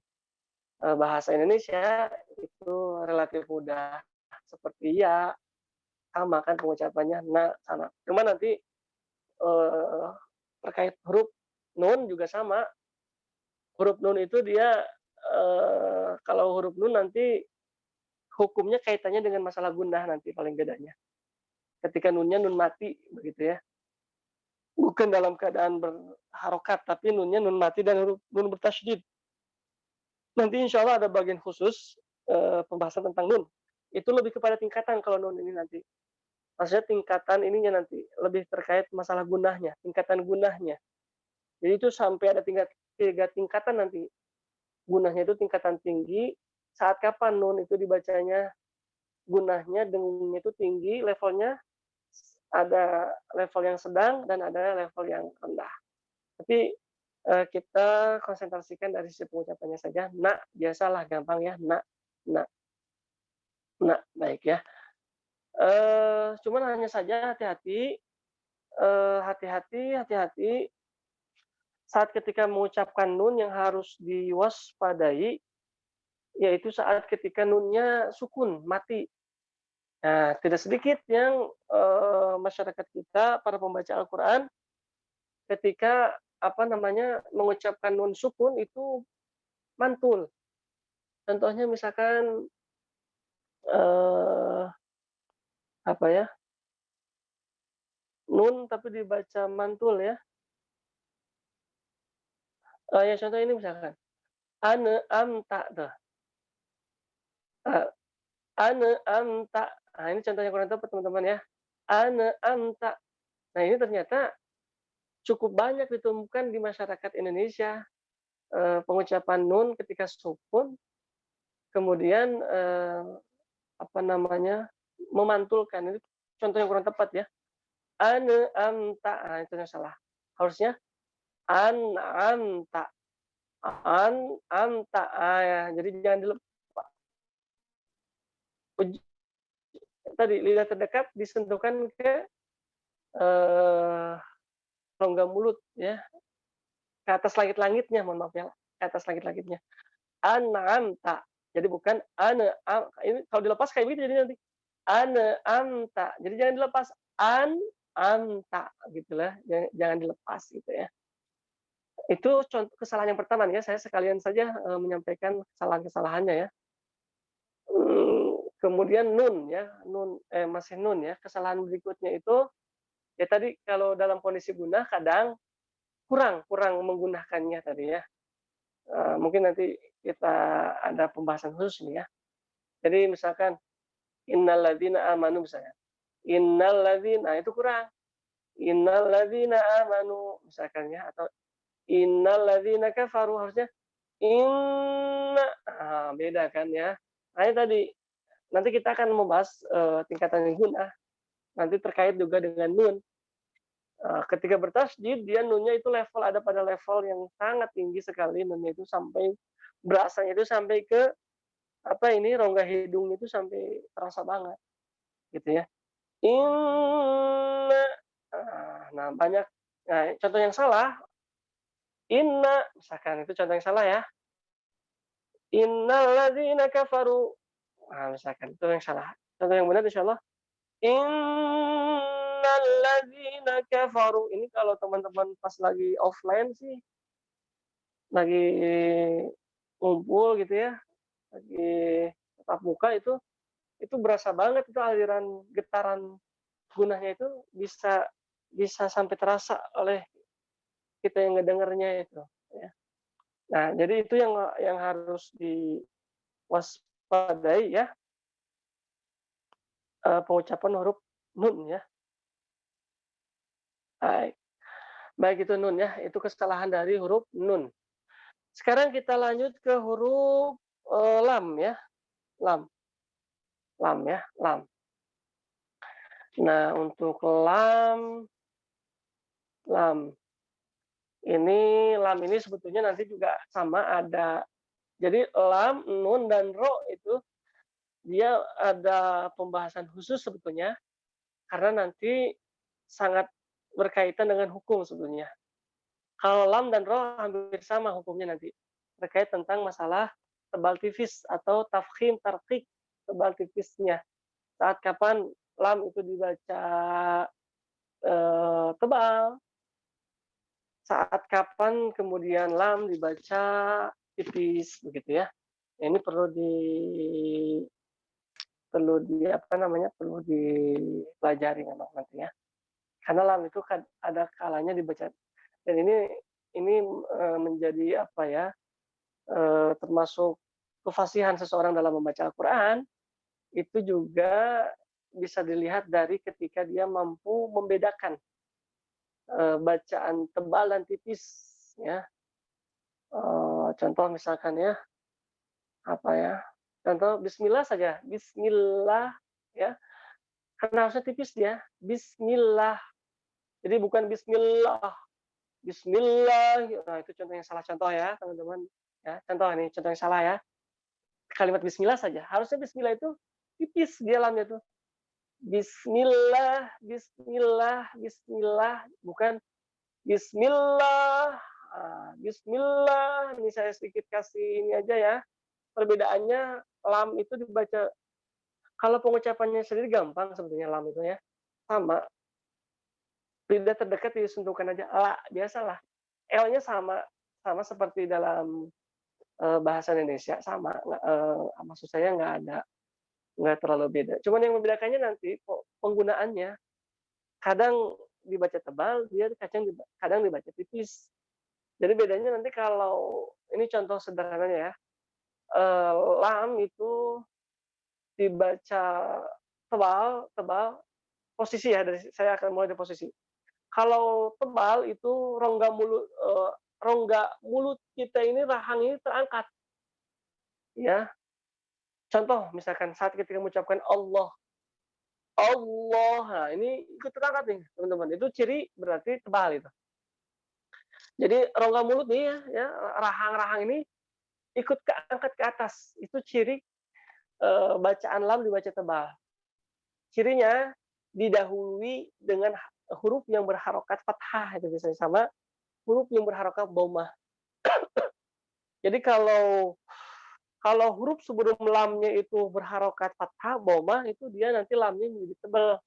bahasa Indonesia itu relatif mudah, seperti ya, sama kan pengucapannya na sama. Cuma nanti terkait huruf nun juga sama. Huruf nun itu dia kalau huruf nun nanti hukumnya kaitannya dengan masalah gunah nanti paling bedanya. Ketika nunnya nun mati begitu ya. Bukan dalam keadaan berharokat, tapi nunnya nun mati dan huruf nun bertasydid. Nanti insya Allah ada bagian khusus pembahasan tentang nun. Itu lebih kepada tingkatan kalau nun ini nanti. Maksudnya tingkatan ininya nanti lebih terkait masalah gunahnya, tingkatan gunahnya. Jadi itu sampai ada 3 tingkatan nanti. Gunahnya itu tingkatan tinggi. Saat kapan nun itu dibacanya gunahnya, dengungnya itu tinggi levelnya, ada level yang sedang dan ada level yang rendah. Tapi kita konsentrasikan dari sisi pengucapannya saja. Na, biasalah gampang ya, na. Baik ya. Cuman hanya saja hati-hati saat ketika mengucapkan nun yang harus diwaspadai, yaitu saat ketika nunnya sukun, mati. Nah, tidak sedikit yang masyarakat kita, para pembaca Al-Quran, ketika mengucapkan nun sukun itu mantul. Contohnya misalkan nun tapi dibaca mantul ya. Ya contoh ini misalkan ane amta tuh. Ane amta. Nah, ini contohnya kurang tepat teman-teman ya. Ane amta. Nah, ini ternyata cukup banyak ditemukan di masyarakat Indonesia pengucapan nun ketika sukun kemudian memantulkan. Ini contoh yang kurang tepat ya. Ane amta. Nah, itu yang salah. Harusnya an amta. An amta. Ya. Jadi jangan dilepas. Tadi lidah terdekat disentuhkan ke rongga mulut ya, ke atas langit-langitnya, mohon maaf ya, ke atas langit-langitnya. An'amta. Jadi bukan ini kalau dilepas kayak begitu jadi nanti an'amta. Jadi jangan dilepas an'amta gitulah, jangan dilepas gitu ya. Itu contoh kesalahan yang pertama ya, saya sekalian saja menyampaikan kesalahan-kesalahannya ya. Kemudian nun ya, masih nun ya. Kesalahan berikutnya itu ya tadi kalau dalam kondisi gunah kadang kurang menggunakannya tadi ya. Mungkin nanti kita ada pembahasan khusus nih ya. Jadi misalkan innalladzina amanu misalnya. Innalladzina itu kurang. Innalladzina amanu misalkan ya, atau innalladzina kafaru harusnya beda kan ya. Nah, ini tadi nanti kita akan membahas tingkatan gunah nanti terkait juga dengan nun. Ketika bertasydid dia nunnya itu ada pada level yang sangat tinggi sekali, nunnya itu sampai berasanya itu sampai ke rongga hidung itu sampai terasa banget gitu ya. Inna. Nah, banyak. Nah, contoh yang salah inna misalkan itu contoh yang salah ya. Innalladzina kafaru. Nah, misalkan itu yang salah. Contoh yang benar insyaallah innal ladzina kafaru. Ini kalau teman-teman pas lagi offline sih, lagi ngumpul gitu ya, lagi tatap muka itu berasa banget itu aliran getaran gunanya itu bisa bisa sampai terasa oleh kita yang ngedengarnya itu, ya. Nah, jadi itu yang harus diwaspadai ya, pengucapan huruf nun ya. Baik. Baik itu nun ya, itu kesalahan dari huruf nun. Sekarang kita lanjut ke huruf lam ya, lam, lam ya, lam. Nah, untuk lam ini sebetulnya nanti juga sama ada. Jadi lam, nun dan ro itu dia ada pembahasan khusus sebetulnya karena nanti sangat berkaitan dengan hukum sebetulnya. Kalau lam dan ro hampir sama hukumnya nanti terkait tentang masalah tebal tipis atau tafkhim tarqiq tebal tipisnya. Saat kapan lam itu dibaca tebal, saat kapan kemudian lam dibaca tipis begitu ya. Ini perlu dipelajari memang nanti ya. Karena lam itu kan ada kalanya dibaca dan ini menjadi apa ya, termasuk kefasihan seseorang dalam membaca Al-Qur'an, itu juga bisa dilihat dari ketika dia mampu membedakan bacaan tebal dan tipis ya. Contoh misalkan ya, apa ya, contoh bismillah saja, bismillah ya, kan harusnya tipis dia, bismillah. Jadi bukan bismillah, bismillah. Nah, itu contoh yang salah contoh ya, teman-teman. Ya, contoh ini contoh yang salah ya. Kalimat bismillah saja. Harusnya bismillah itu tipis dia lamnya tuh. Bismillah, bismillah, bismillah, bukan bismillah. Bismillah. Ini saya sedikit kasih ini aja ya. Perbedaannya lam itu dibaca, kalau pengucapannya sendiri gampang sebetulnya lam itu ya. Sama. Lidah terdekat disentuhkan aja. La, biasalah. L-nya sama seperti dalam bahasa Indonesia sama. Maksud saya nggak terlalu beda. Cuman yang membedakannya nanti penggunaannya. Kadang dibaca tebal, kadang dibaca tipis. Jadi bedanya nanti kalau ini contoh sederhananya ya. Lam itu dibaca tebal, posisi ya, saya akan mulai dari posisi. Kalau tebal itu rongga mulut kita ini, rahang ini terangkat. Ya. Contoh misalkan saat kita mengucapkan Allah. Allah. Nah, ini ikut terangkat nih, teman-teman. Itu ciri berarti tebal itu. Jadi rongga mulut nih ya, rahang-rahang ini ikut keangkat ke atas. Itu ciri bacaan lam dibaca tebal. Cirinya didahului dengan huruf yang berharokat fathah, itu biasanya sama huruf yang berharokat dhammah. Jadi kalau huruf sebelum lamnya itu berharokat fathah dhammah, itu dia nanti lamnya menjadi tebal.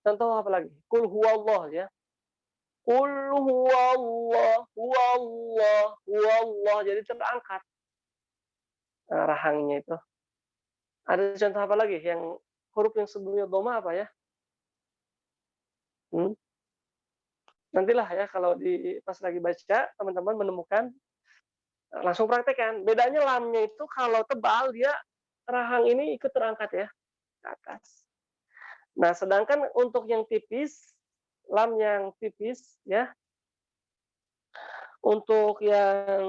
Contoh apa lagi? Qul huwallah ya. Qul huwallah, huwallah, huwallah, jadi terangkat rahangnya itu. Ada contoh apa lagi yang huruf yang sebelumnya dhammah apa ya? Nantilah ya kalau pas lagi baca teman-teman menemukan, langsung praktekkan. Bedanya lamnya itu kalau tebal dia rahang ini ikut terangkat ya ke atas. Nah, sedangkan untuk yang tipis, lam yang tipis ya, untuk yang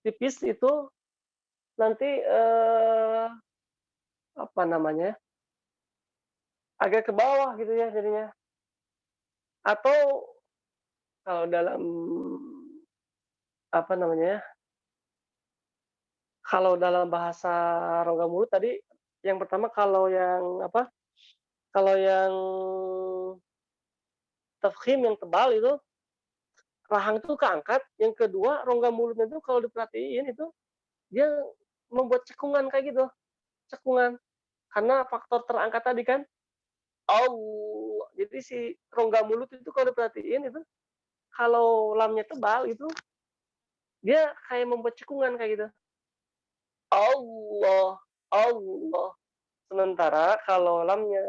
tipis itu nanti apa namanya, agak ke bawah gitu ya jadinya. Atau kalau dalam apa namanya, kalau dalam bahasa rongga mulut tadi, yang pertama kalau yang tafkhim yang tebal itu rahang itu keangkat. Yang kedua rongga mulutnya itu kalau diperhatiin itu dia membuat cekungan kayak gitu, cekungan. Karena faktor terangkat tadi kan, Allah, Jadi si rongga mulut itu kalau diperhatiin itu, kalau lamnya tebal itu, dia kayak membuat cekungan kayak gitu. Allah, Allah. Sementara kalau lamnya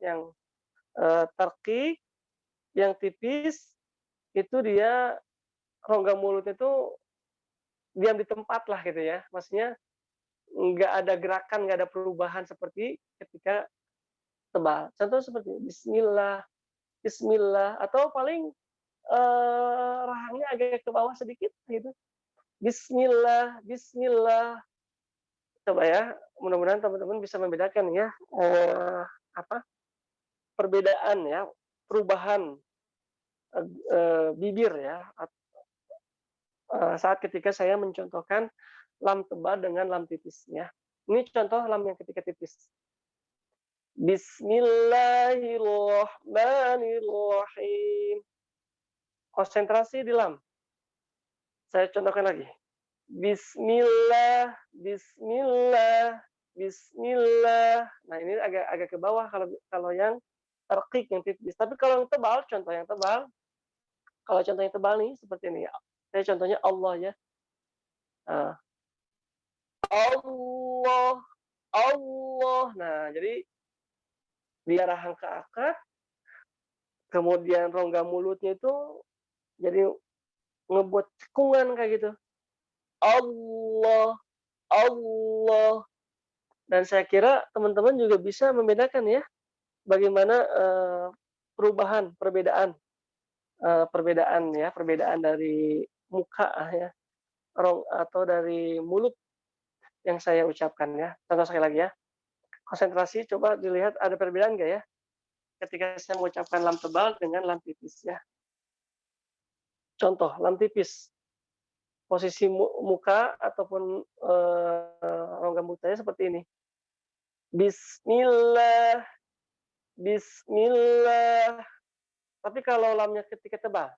yang tarqiq, yang tipis, itu dia rongga mulut itu diam di tempat lah gitu ya. Maksudnya nggak ada gerakan, nggak ada perubahan seperti ketika tebal. Contoh seperti Bismillah, Bismillah, atau paling rahangnya agak ke bawah sedikit gitu. Bismillah, Bismillah. Coba ya, mudah-mudahan teman-teman bisa membedakan ya apa perbedaan ya, perubahan bibir ya saat ketika saya mencontohkan lam tebal dengan lam tipis ya. Ini contoh lam yang ketika tipis. Bismillahirrahmanirrahim. Konsentrasi di lam. Saya contohkan lagi. Bismillah, Bismillah, Bismillah. Nah ini agak ke bawah kalau yang terkik yang tipis. Tapi kalau yang tebal, contoh yang tebal, kalau contoh yang tebal nih seperti ini. Saya contohnya Allah ya. Allah, Allah. Nah jadi dia rahang ke akar, kemudian rongga mulutnya itu jadi ngebuat cekungan kayak gitu. Allah, Allah. Dan saya kira teman-teman juga bisa membedakan ya bagaimana perbedaan dari muka ya, atau dari mulut yang saya ucapkan ya. Contoh sekali lagi ya. Konsentrasi, coba dilihat ada perbedaan nggak ya ketika saya mengucapkan lam tebal dengan lam tipis ya. Contoh, lam tipis. Posisi muka ataupun rongga mulutnya seperti ini. Bismillah, Bismillah. Tapi kalau lamnya ketika tebal,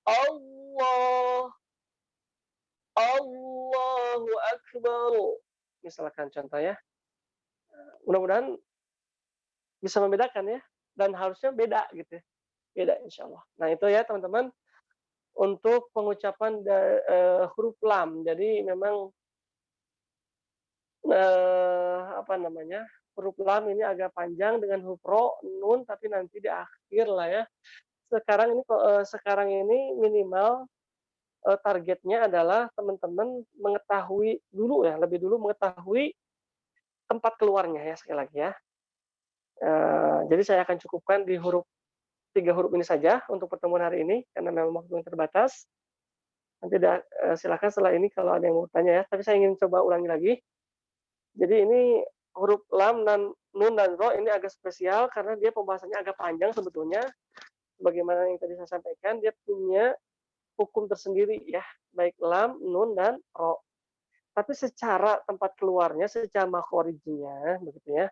Allah, Allahu Akbar. Misalkan contoh ya. Mudah-mudahan bisa membedakan ya. Dan harusnya beda gitu. Beda insya Allah. Nah itu ya teman-teman. Untuk pengucapan huruf lam. Jadi memang huruf lam ini agak panjang dengan huruf ro, nun, tapi nanti di akhir lah ya. Sekarang ini minimal targetnya adalah teman-teman mengetahui dulu ya, lebih dulu mengetahui tempat keluarnya ya sekali lagi ya. Jadi saya akan cukupkan di 3 huruf ini saja untuk pertemuan hari ini karena memang waktu yang terbatas. Nanti silakan setelah ini kalau ada yang mau tanya ya. Tapi saya ingin coba ulangi lagi. Jadi ini huruf lam dan nun dan ro ini agak spesial karena dia pembahasannya agak panjang sebetulnya. Bagaimana yang tadi saya sampaikan, dia punya hukum tersendiri ya, baik lam, nun dan ro. Tapi secara tempat keluarnya, secara makhorijnya, begitu ya.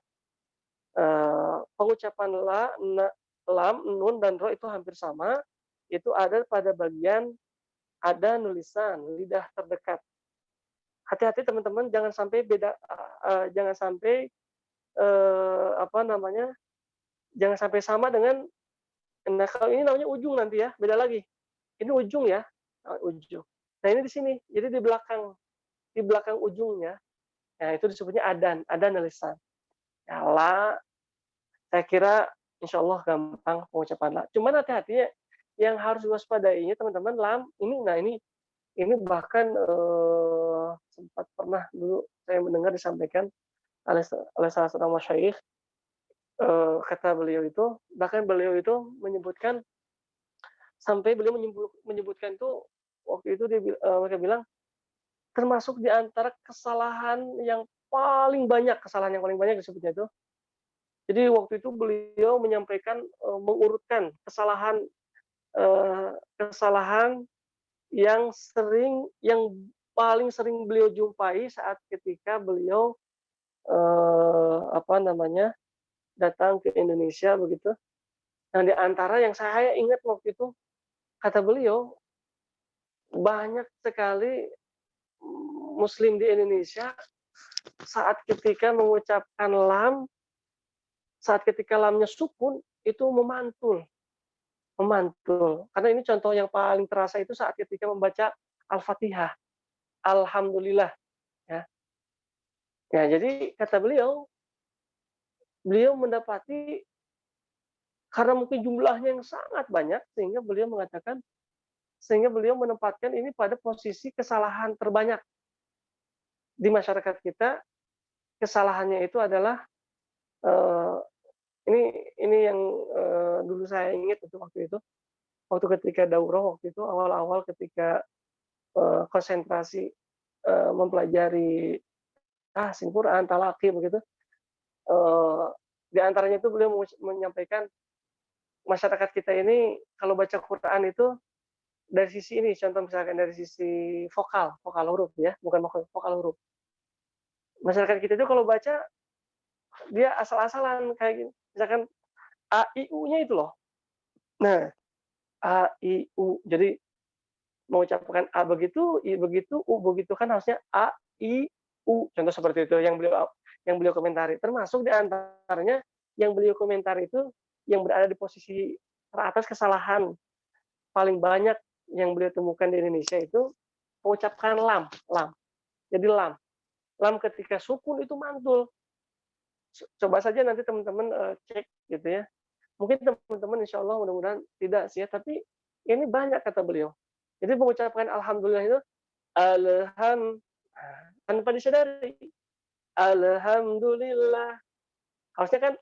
Pengucapan lam, nun dan ro itu hampir sama. Itu ada pada bagian ada nulisan lidah terdekat. Hati-hati teman-teman, jangan sampai jangan sampai sama dengan. Nah kalau ini namanya ujung nanti ya, beda lagi. Ini ujung ya, ujung. Nah ini di sini, jadi di belakang ujungnya, ya itu disebutnya adan lisan. Ya la, saya kira insya Allah gampang pengucapan la. Cuman hati-hati ya, yang harus diwaspadainya teman-teman lam ini bahkan sempat pernah dulu saya mendengar disampaikan oleh salah seorang masyayikh, kata beliau itu, bahkan beliau itu menyebutkan, sampai beliau menyebutkan itu waktu itu mereka bilang termasuk di antara kesalahan yang paling banyak disebutnya itu. Jadi waktu itu beliau menyampaikan mengurutkan kesalahan yang paling sering beliau jumpai saat ketika beliau datang ke Indonesia begitu. Nah di antara yang saya ingat waktu itu, kata beliau, banyak sekali Muslim di Indonesia saat ketika mengucapkan lam, saat ketika lamnya sukun, itu memantul. Karena ini contoh yang paling terasa itu saat ketika membaca Al-Fatihah. Alhamdulillah, ya. Ya, jadi kata beliau mendapati karena mungkin jumlahnya yang sangat banyak sehingga beliau menempatkan ini pada posisi kesalahan terbanyak di masyarakat kita. Kesalahannya itu adalah ini yang dulu saya ingat itu waktu ketika daurah waktu itu awal-awal ketika konsentrasi mempelajari tahsin Quran, talaqi begitu. Di antaranya itu beliau menyampaikan masyarakat kita ini kalau baca Quran itu dari sisi ini, contoh misalkan dari sisi vokal huruf ya, bukan vokal huruf. Masyarakat kita itu kalau baca dia asal-asalan kayak gini. Misalkan A, I, U-nya itu loh. Nah, A, I, U. Jadi mengucapkan A begitu, I begitu, U begitu kan harusnya A, I, U. Contoh seperti itu yang beliau komentari. Termasuk di antaranya yang beliau komentari itu yang berada di posisi teratas kesalahan paling banyak yang beliau temukan di Indonesia itu mengucapkan lam. Jadi lam ketika sukun itu mantul. Coba saja nanti teman-teman cek gitu ya. Mungkin teman-teman insya Allah mudah-mudahan tidak sih ya, tapi ini banyak kata beliau. Jadi mengucapkan alhamdulillah itu tanpa disadari. Alhamdulillah. Harusnya kan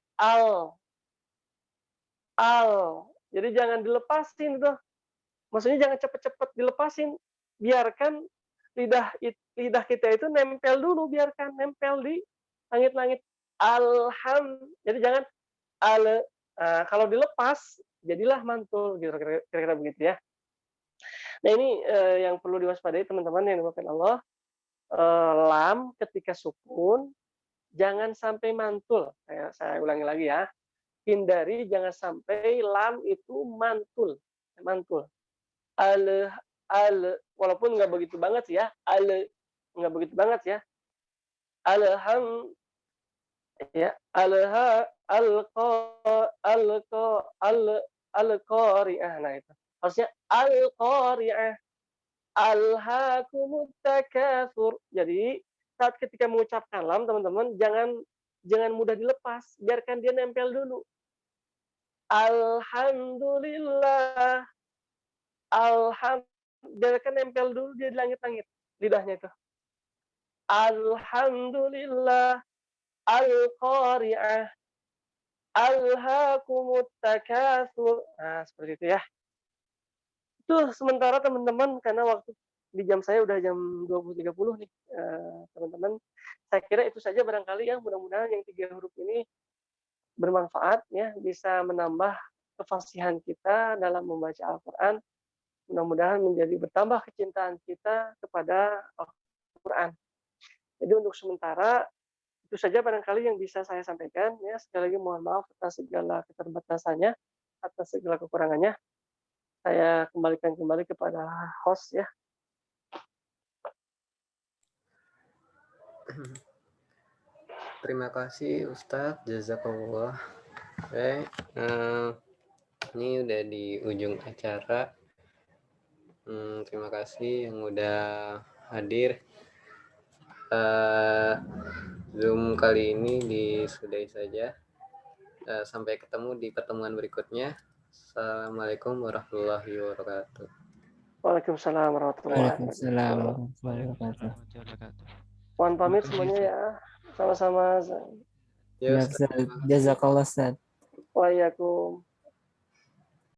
Jadi jangan dilepasin tuh. Maksudnya jangan cepet-cepet dilepasin. Biarkan lidah kita itu nempel dulu, biarkan nempel di langit-langit. Jadi jangan kalau dilepas jadilah mantul gitu, kira-kira begitu ya. Nah ini yang perlu diwaspadai teman-teman yang dimaksud Allah. Lam ketika sukun jangan sampai mantul. Saya ulangi lagi ya. Hindari jangan sampai lam itu mantul. Walaupun nggak begitu banget sih ya. Nggak begitu banget ya. Al-qari'ah. Nah itu. Harusnya al-qari'ah. Alhaakumut takatsur. Jadi saat ketika mengucapkan lam teman-teman jangan mudah dilepas, biarkan dia nempel dulu. Alhamdulillah. Biarkan nempel dulu dia di langit-langit lidahnya itu. Alhamdulillah. Al-qari'ah. Alhaakumut takatsur. Nah, seperti itu ya. Itu sementara teman-teman karena waktu di jam saya udah jam 20.30 nih. Teman-teman, saya kira itu saja barangkali ya, mudah-mudahan yang 3 huruf ini bermanfaat ya, bisa menambah kefasihan kita dalam membaca Al-Qur'an. Mudah-mudahan menjadi bertambah kecintaan kita kepada Al-Qur'an. Jadi untuk sementara itu saja barangkali yang bisa saya sampaikan ya. Sekali lagi mohon maaf atas segala keterbatasannya, atas segala kekurangannya. Saya kembalikan kembali kepada host ya. Terima kasih Ustadz, jazakallah. Oke, ini udah di ujung acara. Terima kasih yang udah hadir. Zoom kali ini disudahi saja. Sampai ketemu di pertemuan berikutnya. Assalamualaikum warahmatullahi wabarakatuh. Waalaikumsalam warahmatullahi Waalaikumsalam wabarakatuh. warahmatullahi wabarakatuh. Mohon pamit Terima kasih, semuanya Ustaz. ya. Sama-sama. Ya, Jazakallah Ustaz. Waalaikumsalam.